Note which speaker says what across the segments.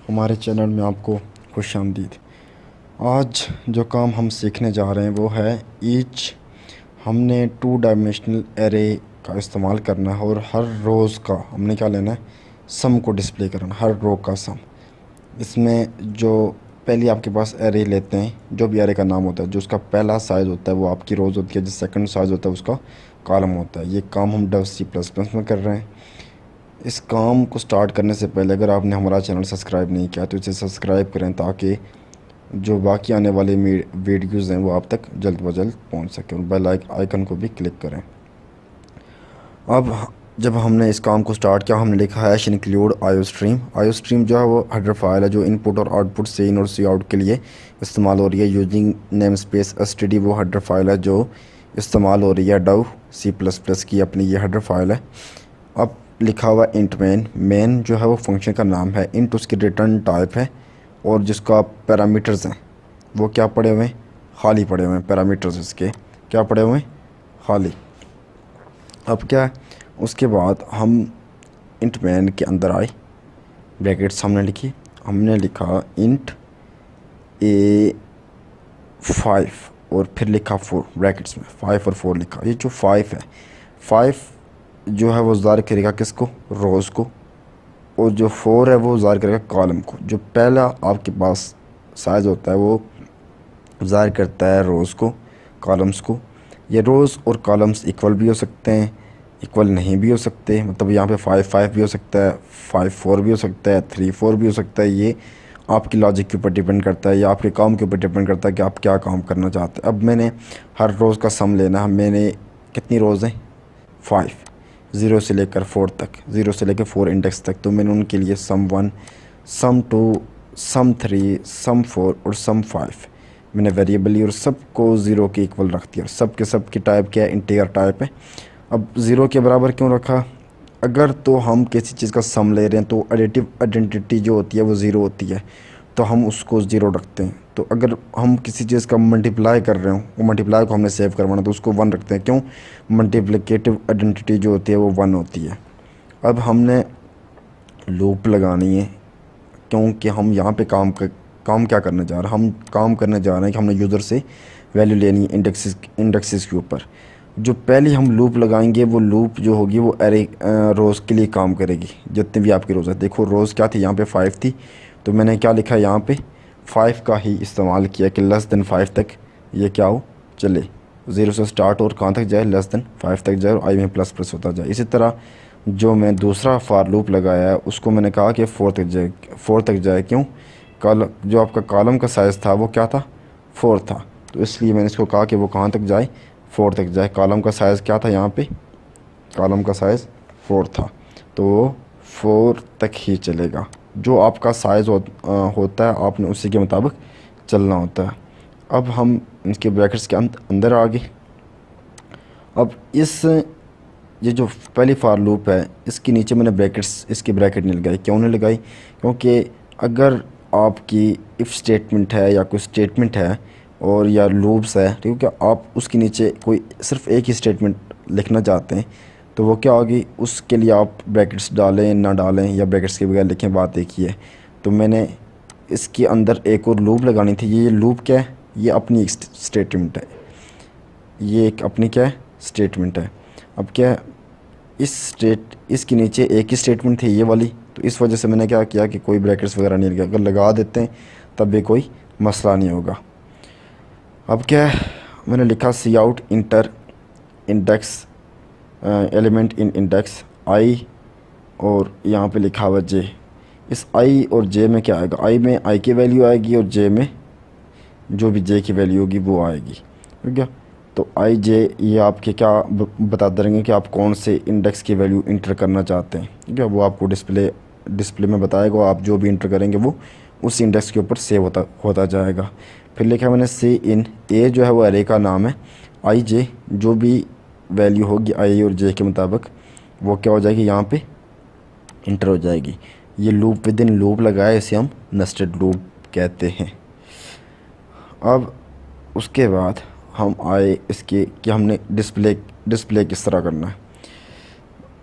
Speaker 1: हमारे चैनल में आपको खुश आमदीद। आज जो काम हम सीखने जा रहे हैं वो है ईच। हमने 2 डायमेंशनल एरे का इस्तेमाल करना है और हर रोज़ का हमने क्या लेना है, सम को डिस्प्ले करना, हर रो का सम। इसमें जो पहले आपके पास एरे लेते हैं, जो भी एरे का नाम होता है, जो उसका पहला साइज़ होता है वो आपकी रोज़ होती है, जो सेकंड साइज़ होता है उसका कॉलम होता है। ये काम हम C++ में कर रहे हैं। इस काम को स्टार्ट करने से पहले अगर आपने हमारा चैनल सब्सक्राइब नहीं किया तो इसे सब्सक्राइब करें, ताकि जो बाकी आने वाले वीडियोज़ हैं वो आप तक जल्द व जल्द पहुँच सकें, और बेल आइकन को भी क्लिक करें। अब जब हमने इस काम को स्टार्ट किया, हमने लिखा है इंक्लूड आईओस्ट्रीम। आईओस्ट्रीम जो है वो हेडर फाइल है जो इनपुट और आउटपुट से इन और सी आउट के लिए इस्तेमाल हो रही है। यूजिंग नेम स्पेस std वो हेडर फाइल है जो इस्तेमाल हो रही है डव C++ की अपनी ये हेडर फाइल है। अब लिखा हुआ इंट मेन जो है वो फंक्शन का नाम है। इंट उसकी रिटर्न टाइप है और जिसका पैरामीटर्स हैं वो क्या पड़े हुए हैं, खाली पड़े हुए हैं। पैरामीटर्स इसके क्या पड़े हुए हैं, खाली। अब क्या है, उसके बाद हम इंट मेन के अंदर आए, ब्रैकेट्स हमने लिखी, हमने लिखा इंट A5 और फिर लिखा 4 ब्रैकेट्स में 5 और 4 लिखा। ये जो 5 है, 5 जो है वो ज़ाहिर करेगा किसको, रोज़ को, और जो 4 है वो ज़ाहिर करेगा कॉलम को। जो पहला आपके पास साइज़ होता है वो ज़ाहिर करता है रोज़ को, कॉलम्स को। ये रोज़ और कॉलम्स इक्वल भी हो सकते हैं, इक्वल नहीं भी हो सकते। मतलब यहाँ पे 5 5 भी हो सकता है, 5 4 भी हो सकता है, 3 4 भी हो सकता है। ये आपकी लॉजिक के ऊपर डिपेंड करता है या आपके काम के ऊपर डिपेंड करता है कि आप क्या काम करना चाहते हैं। अब मैंने हर रोज़ का सम लेना है। मैंने कितनी रोज़ हैं, 5, 0 से लेकर 4 तक, 0 से लेकर 4 इंडेक्स तक। तो मैंने उनके लिए सम 1, सम 2, सम 3, सम 4 और सम 5 मैंने वेरिएबल ली और सबको 0 के इक्वल रख दिया। सब के सब की टाइप क्या है, इंटीजर टाइप है। अब 0 के बराबर क्यों रखा, अगर तो हम किसी चीज़ का सम ले रहे हैं तो एडिटिव आइडेंटिटी जो होती है वो 0 होती है, तो हम उसको 0 रखते हैं। तो अगर हम किसी चीज़ का मल्टीप्लाई कर रहे हो, वो मल्टीप्लाई को हमने सेव करवाना तो उसको 1 रखते हैं। क्यों, मल्टीप्लिकेटिव आइडेंटिटी जो होती है वो 1 होती है। अब हमने लूप लगानी है, क्योंकि हम यहाँ पे काम क्या करने जा रहे हैं, हम काम करने जा रहे हैं कि हमने यूज़र से वैल्यू लेनी है इंडेक्सेस के ऊपर। जो पहले हम लूप लगाएंगे वो लूप जो होगी वो एरे रोज़ के लिए काम करेगी, जितने भी आपकी रोज़ है। देखो रोज़ क्या थी, यहाँ पे 5 थी, तो मैंने क्या लिखा है यहाँ पे 5 का ही इस्तेमाल किया कि लेस देन 5 तक ये क्या हो, चले 0 से स्टार्ट और कहाँ तक जाए, लेस देन 5 तक जाए और आई में प्लस प्लस होता जाए। इसी तरह जो मैं दूसरा फॉर लूप लगाया है उसको मैंने कहा कि 4 तक जाए। क्यों, कल जो आपका कॉलम का साइज़ था वो क्या था, 4 था, तो इसलिए मैंने इसको कहा कि वो कहाँ तक जाए, 4 तक जाए। कॉलम का साइज़ क्या था, यहाँ पे कॉलम का साइज़ 4 था, तो 4 तक ही चलेगा। जो आपका साइज़ होता है आपने उसी के मुताबिक चलना होता है। अब हम इसके ब्रैकेट्स के अंदर आ गए। अब ये जो पहली फॉर लूप है इसके नीचे मैंने इसकी ब्रैकेट नहीं लगाई। क्यों नहीं लगाई, क्योंकि अगर आपकी इफ़ स्टेटमेंट है या कोई स्टेटमेंट है और या लूप्स है, ठीक है, आप उसके नीचे कोई सिर्फ एक ही स्टेटमेंट लिखना चाहते हैं तो वो क्या होगी, उसके लिए आप ब्रैकेट्स डालें ना डालें या ब्रैकेट्स के बगैर लिखें, बात एक ही है। तो मैंने इसके अंदर एक और लूप लगानी थी। ये लूप क्या है, ये अपनी एक स्टेटमेंट है, ये एक अपनी क्या है, स्टेटमेंट है। अब क्या है, इसके नीचे एक ही स्टेटमेंट थी ये वाली, तो इस वजह से मैंने क्या किया कि कोई ब्रैकेट्स वगैरह नहीं लगा। अगर लगा देते हैं तब भी कोई मसला नहीं होगा। अब क्या है, मैंने लिखा cout enter index element in index i, और यहाँ पे लिखा हुआ जे। इस आई और जे में क्या आएगा, आई में आई की वैल्यू आएगी और जे में जो भी जे की वैल्यू होगी वो आएगी, ठीक है। तो आई जे ये आपके क्या बता देंगे कि आप कौन से इंडेक्स की वैल्यू इंटर करना चाहते हैं, ठीक है। वो आपको डिस्प्ले में बताएगा, आप जो भी इंटर करेंगे वो उस इंडेक्स के ऊपर सेव होता जाएगा। फिर लिखा मैंने सी इन, ए जो है वो एरे का नाम है, आई जे जो भी वैल्यू होगी आई और जे के मुताबिक वो क्या हो जाएगी, यहाँ पे इंटर हो जाएगी। ये लूप विद इन लूप लगाए, इसे हम नेस्टेड लूप कहते हैं। अब उसके बाद हम आए इसके कि हमने डिस्प्ले किस तरह करना है।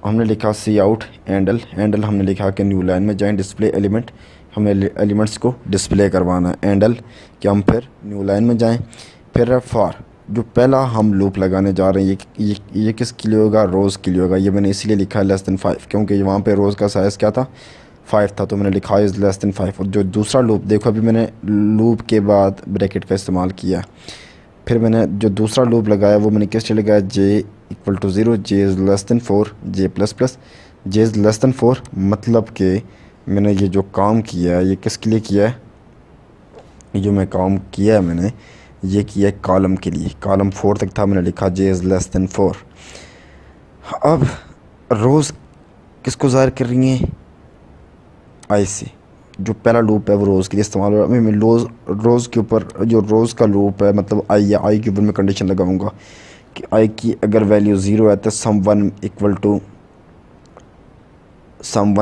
Speaker 1: हमने लिखा सी आउट हैंडल हमने लिखा कि न्यू लाइन में जाएं, डिस्प्ले एलिमेंट हमें एलिमेंट्स को डिस्प्ले करवाना है। एंडल कि हम फिर न्यू लाइन में जाएं। फिर है फॉर, जो पहला हम लूप लगाने जा रहे हैं ये किसके लिए होगा, रोज़ के लिए होगा। ये मैंने इसलिए लिखा है लेस दैन 5 क्योंकि वहाँ पे रोज़ का साइज़ क्या था, 5 था, तो मैंने लिखा इज़ लेस दैन 5। और जो दूसरा लूप देखो, अभी मैंने लूप के बाद ब्रैकेट का इस्तेमाल किया। फिर मैंने जो दूसरा लूप लगाया वो मैंने किस लिए लगाया, j equal to 0, j is less than 4, j plus plus, j is less than 4। मतलब कि मैंने ये जो काम किया है ये किसके लिए किया है, ये जो मैं काम किया है मैंने ये किया है कॉलम के लिए। कॉलम 4 तक था, मैंने लिखा जे इज़ लेस दैन 4। अब रोज़ किसको ज़ाहिर कर रही हैं, आई से। जो पहला लूप है वो रोज़ के लिए इस्तेमाल हो रहा है। मैं रोज़ के ऊपर जो रोज़ का लूप है मतलब आई है, आई के ऊपर मैं कंडीशन लगाऊंगा कि आई की अगर वैल्यू 0 है तो sum one equal to sum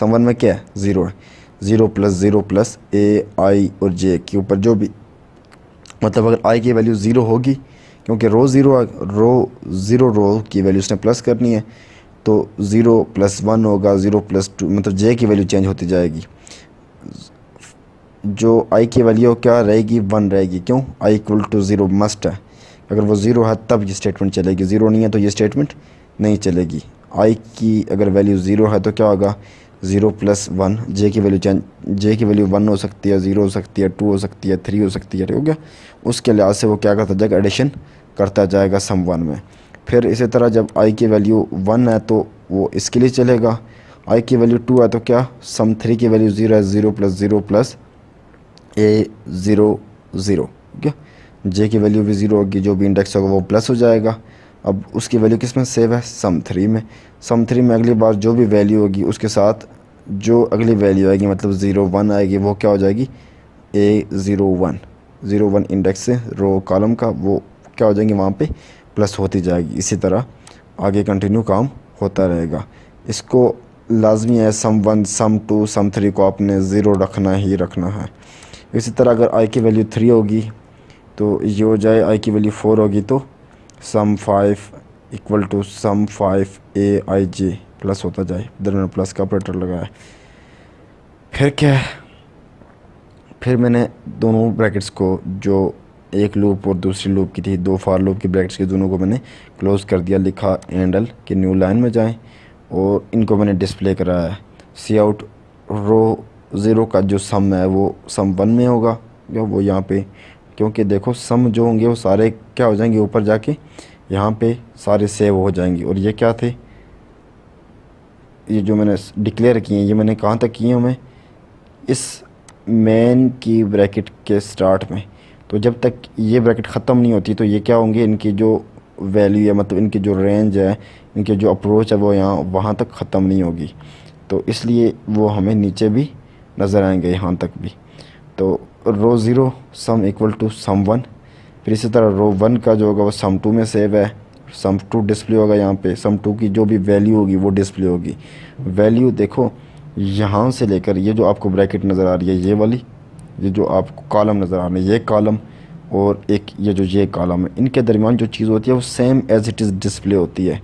Speaker 1: one में क्या है, 0 है। 0 प्लस ए आई और जे के ऊपर जो भी, मतलब अगर आई की वैल्यू 0 होगी क्योंकि रो ज़ीरो रो की वैल्यू उसने प्लस करनी है, तो 0 + 1 होगा, 0 + 2, मतलब जे की वैल्यू चेंज होती जाएगी। जो आई की वैल्यू क्या रहेगी, 1 रहेगी। क्यों, आई इक्वल टू 0 मस्ट है। अगर वो 0 है तब ये स्टेटमेंट चलेगी, 0 नहीं है तो ये स्टेटमेंट नहीं चलेगी। आई की अगर वैल्यू 0 है तो क्या होगा, 0 + 1, जे की वैल्यू 1 हो सकती है, 0 हो सकती है, 2 हो सकती है, 3 हो सकती है, ठीक हो गया। उसके लिहाज से वो क्या करता जाएगा, एडिशन करता जाएगा सम 1 में। फिर इसी तरह जब आई की वैल्यू 1 है तो वो इसके लिए चलेगा। आई की वैल्यू 2 है तो क्या, सम 3 की वैल्यू 0 है, 0 + 0 + ए 0 0, ठीक है। जे की वैल्यू भी 0 होगी, जो भी इंडेक्स होगा वो प्लस हो जाएगा। अब उसकी वैल्यू किस में सेव है, सम 3 में। सम 3 में अगली बार जो भी वैल्यू होगी उसके साथ जो अगली वैल्यू आएगी मतलब 0 1 आएगी, वो क्या हो जाएगी, ए 0 1 इंडेक्स से रो कॉलम का वो क्या हो जाएंगे, वहाँ पे प्लस होती जाएगी। इसी तरह आगे कंटिन्यू काम होता रहेगा। इसको लाजमी है सम 1 सम 2 सम 3 को आपने 0 रखना ही रखना है। इसी तरह अगर आई की वैल्यू 3 होगी तो ये हो जाए, आई की वैल्यू 4 होगी तो sum 5 equal to sum 5 A I J plus होता जाए, इधर मैंने प्लस का ऑपरेटर लगाया। फिर क्या है, फिर मैंने दोनों ब्रैकेट्स को, जो एक लूप और दूसरी लूप की थी, दो फॉर लूप की ब्रैकेट्स के दोनों को मैंने क्लोज़ कर दिया। लिखा एंडल कि न्यू लाइन में जाएं और इनको मैंने डिस्प्ले कराया है। सी आउट रो 0 का जो सम है वो सम 1 में होगा, जो वो यहाँ पे, क्योंकि देखो सम जो होंगे वो सारे क्या हो जाएंगे, ऊपर जाके यहाँ पे सारे सेव हो जाएंगे। और ये क्या थे, ये जो मैंने डिक्लेयर किए हैं ये मैंने कहाँ तक किए हैं, मैं इस मेन की ब्रैकेट के स्टार्ट में। तो जब तक ये ब्रैकेट ख़त्म नहीं होती तो ये क्या होंगे, इनकी जो वैल्यू है मतलब इनकी जो रेंज है, इनके जो अप्रोच है वो यहाँ वहाँ तक ख़त्म नहीं होगी। तो इसलिए वो हमें नीचे भी नज़र आएंगे, यहाँ तक भी। तो रो 0 सम इक्वल टू सम 1। फिर इसी तरह रो 1 का जो होगा वो सम 2 में सेव है, सम 2 डिस्प्ले होगा यहाँ पे। सम 2 की जो भी वैल्यू होगी वो डिस्प्ले होगी। वैल्यू देखो यहाँ से लेकर ये जो आपको ब्रैकेट नज़र आ रही है ये वाली, ये जो आपको कॉलम नज़र आ रहा है ये कॉलम, और एक ये जो ये कॉलम है, इनके दरमियान जो चीज़ होती है वो same as it is display होती है,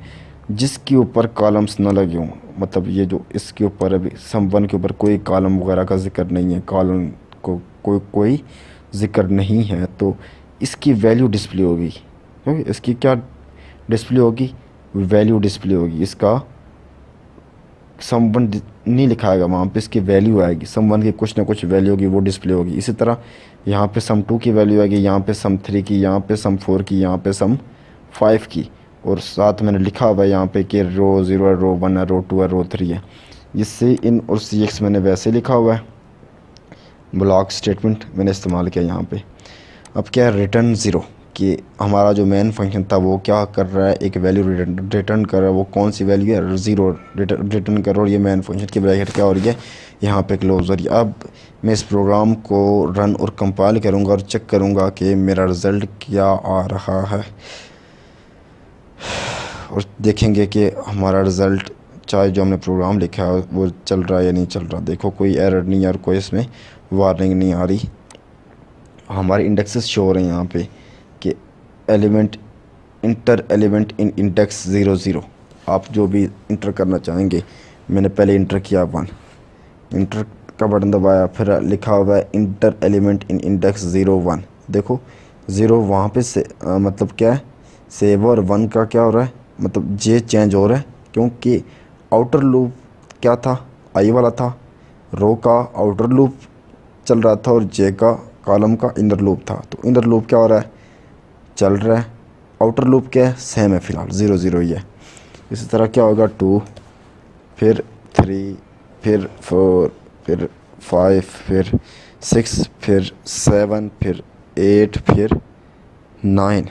Speaker 1: जिसके ऊपर कॉलम्स ना लगे हों। मतलब ये जो इसके ऊपर अभी सम 1 के ऊपर कोई कॉलम वगैरह का जिक्र नहीं है, कॉलम को कोई ज़िक्र नहीं है, तो इसकी वैल्यू डिस्प्ले होगी। क्योंकि इसकी क्या डिस्प्ले होगी, वैल्यू डिस्प्ले होगी। इसका सम 1 नहीं लिखाएगा वहाँ पे, इसकी वैल्यू आएगी, सम 1 की कुछ ना कुछ वैल्यू होगी वो डिस्प्ले होगी। इसी तरह यहाँ पे सम 2 की वैल्यू आएगी, यहाँ पे सम 3 की, यहाँ पे सम 4 की, यहाँ पे सम 5 की। और साथ मैंने लिखा हुआ है यहाँ पे कि रो 0 है, रो 1 है, रो 2 है, रो 3 है। इससे इन और सी एक्स मैंने वैसे लिखा हुआ है, ब्लॉक स्टेटमेंट मैंने इस्तेमाल किया यहाँ पे। अब क्या है, रिटर्न 0 कि हमारा जो मेन फंक्शन था वो क्या कर रहा है, एक वैल्यू रिटर्न कर रहा है। वो कौन सी वैल्यू है, 0 रिटर्न कर रहा है। और ये मेन फंक्शन की ब्रैकेट क्या हो रही है, यहाँ पे क्लोज हो रही है। अब मैं इस प्रोग्राम को रन और कंपाइल करूँगा और चेक करूँगा कि मेरा रिज़ल्ट क्या आ रहा है, और देखेंगे कि हमारा रिज़ल्ट चाहे जो हमने प्रोग्राम लिखा है वो चल रहा है या नहीं चल रहा। देखो कोई एरर नहीं है और कोई इसमें वार्निंग नहीं आ रही। हमारे इंडेक्सेस शो हो रहे हैं यहाँ पे कि element inter element in index 0 0। आप जो भी इंटर करना चाहेंगे, मैंने पहले इंटर किया 1, इंटर का बटन दबाया, फिर लिखा हुआ है इंटर एलिमेंट इन इंडेक्स 0 1। देखो 0 वहाँ पे से मतलब क्या है सेव, और 1 का क्या हो रहा है मतलब जे चेंज हो रहा है, क्योंकि आउटर लूप क्या था आई वाला था, रो का आउटर लूप चल रहा था और जे का कॉलम का इनर लूप था। तो इनर लूप क्या हो रहा है चल रहा है, आउटर लूप क्या है सेम है फ़िलहाल 0 0 ही है। इसी तरह क्या होगा 2, फिर 3, फिर 4, फिर 5, फिर 6, फिर 7, फिर 8, फिर 9।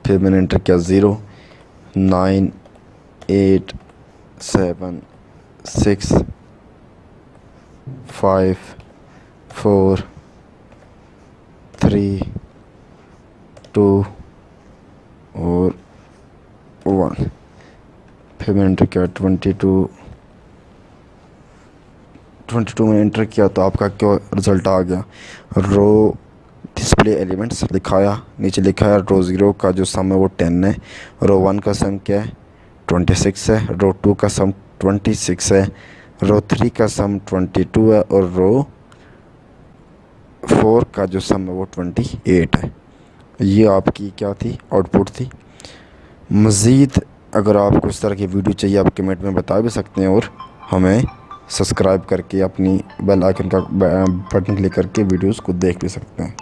Speaker 1: फिर मैंने एंटर किया 0 9 8 7 6 5 4 3 2 और 1। फिर मैंने एंटर किया 22 मैंने एंटर किया तो आपका क्या रिज़ल्ट आ गया। रो डिस्प्ले एलिमेंट्स लिखाया, नीचे लिखा है रो 0 का जो सम है वो 10 है, रो 1 का सम क्या है 26 है, रो 2 का सम 26 है, रो 3 का सम 22 है और रो 4 का जो सम है वो 28 है। ये आपकी क्या थी आउटपुट थी। मज़ीद अगर आपको इस तरह की वीडियो चाहिए आप कमेंट में बता भी सकते हैं, और हमें सब्सक्राइब करके अपनी बेल आइकन का बटन क्लिक करके वीडियोस को देख भी सकते हैं।